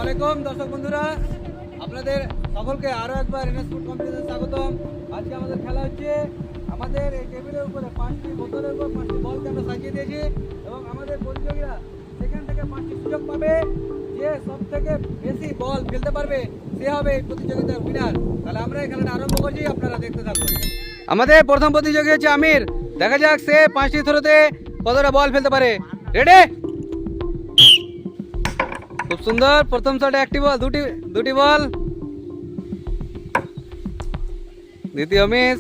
আলাইকুম দর্শক বন্ধুরা, আপনাদের সকলকে আরো একবার এনএস ফুড কম্পিটিশনে স্বাগতম। আজকে আমাদের খেলা হচ্ছে, আমাদের এই টেবিলের উপরে 5টি বোতলের উপর 5টি বলকে আমরা সাজিয়ে দিয়েছি এবং আমাদের প্রতিযোগীরা সেখান থেকে 5টি সুযোগ পাবে। যে সব থেকে বেশি বল ফেলতে পারবে সে হবে এই প্রতিযোগিতার উইনার। তাহলে আমরা এই খেলাটা আরম্ভ করছি, আপনারা দেখতে থাকুন। আমাদের প্রথম প্রতিযোগী হচ্ছে আমির। দেখা যাক সে 5টি থ্রোতে কতটা বল ফেলতে পারে। রেডি? খুব সুন্দর, প্রথম শটে একটি বল, দুটি বল, দ্বিতীয় মিস,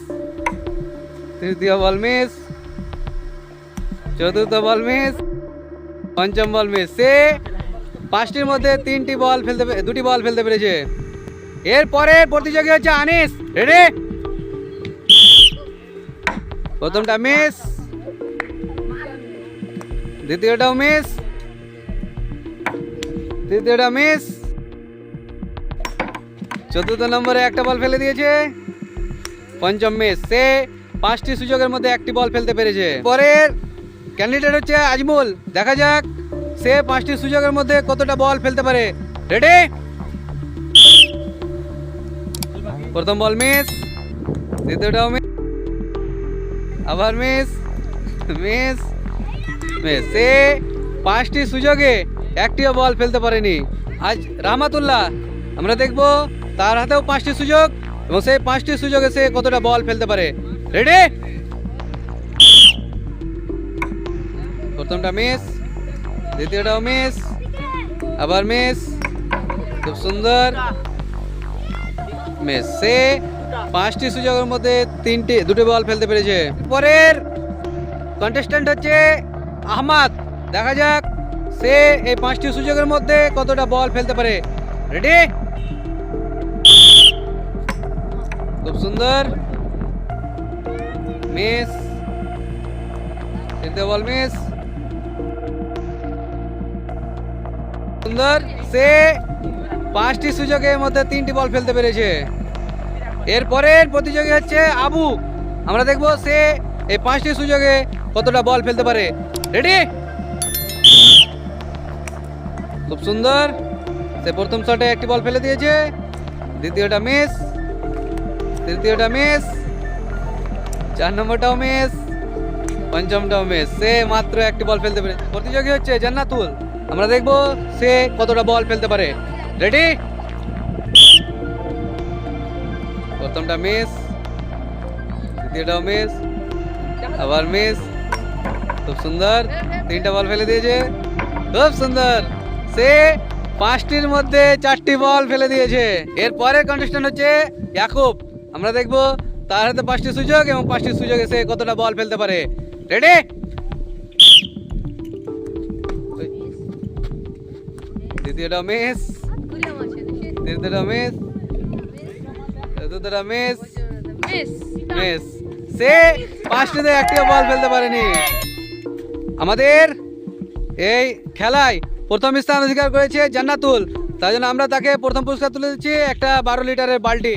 তৃতীয় বল মিস, চতুর্থ বল মিস, পঞ্চম বল মিস। সে 5টির মধ্যে দুটি বল ফেলতে পেরেছে। এরপরে প্রতিযোগী হচ্ছে আনিস। রেডি? প্রথমটা মিস, দ্বিতীয়টাও মিস, তৃতীয়টা মিস, চতুর্থ নম্বরে একটা বল ফেলে দিয়েছে, পঞ্চম মিস। সে 5টি সুযোগের মধ্যে একটি বল ফেলতে পেরেছে। পরের ক্যান্ডিডেট হচ্ছে আজমুল। দেখা যাক সে 5টি সুযোগের মধ্যে কতটা বল ফেলতে পারে। রেডি? প্রথম বল মিস, দ্বিতীয়টাও মিস, আবার মিস, মিস, মিস। সে 5টি সুযোগে একটিও বল ফেলতে পারেনি। আজ রাহমাতুল্লাহ, আমরা দেখব তার হাতেও 5টি সুযোগ এবং সেই 5টি সুযোগে সে কতটা বল ফেলতে পারে। রেডি? প্রথমটা মিস, দ্বিতীয়টাও মিস, আবার মিস, খুব সুন্দর, মিস। সে 5টি সুযোগের মধ্যে দুটি বল ফেলতে পেরেছে। পরের কন্টেস্ট্যান্ট হচ্ছে আহমদ। দেখা যাক সে এই 5টি সুযোগের মধ্যে কতটা বল ফেলতে পারে। রেডি? খুব সুন্দর, মিস, তৃতীয় বল মিস, সুন্দর। সে 5টি সুযোগের মধ্যে 3টি বল ফেলতে পেরেছে। এরপরের প্রতিযোগী হচ্ছে আবু। আমরা দেখবো সে এই 5টি সুযোগে কতটা বল ফেলতে পারে। রেডি? খুব সুন্দর। সে প্রথম শটে একটি বল ফেলে দিয়েছে, দ্বিতীয়টা মিস, তৃতীয়টা মিস, 4 নম্বরটাও মিস, পঞ্চমটাও মিস। সে মাত্র একটি বল ফেলতে পেরেছে। প্রতিযোগী হচ্ছে জান্নাতুল। আমরা দেখব সে কতটা বল ফেলতে পারে। রেডি? প্রথমটা মিস, দ্বিতীয়টাও মিস, আবার মিস, খুব সুন্দর, 3টা বল ফেলে দিয়েছে, খুব সুন্দর। সে 5টির মধ্যে 4টি বল ফেলে দিয়েছে। এরপরের কন্টেস্ট্যান্ট হচ্ছে ইয়াকুব। আমরা দেখব তার হাতে 5টি সুযোগ এবং 5টি সুযোগে সে কতটা বল ফেলতে পারে। রেডি? দ্বিতীয়টা মিস, তৃতীয়টা মিস, চতুর্থটা মিস, মিস। সে 5টিতে একটিও বল ফেলতে পারেনি। আমাদের এই খেলায় প্রথম স্থান অধিকার করেছে জান্নাতুল। তাই জন্য আমরা তাকে প্রথম পুরস্কার তুলে দিচ্ছি, একটা 12 লিটারের বালতি।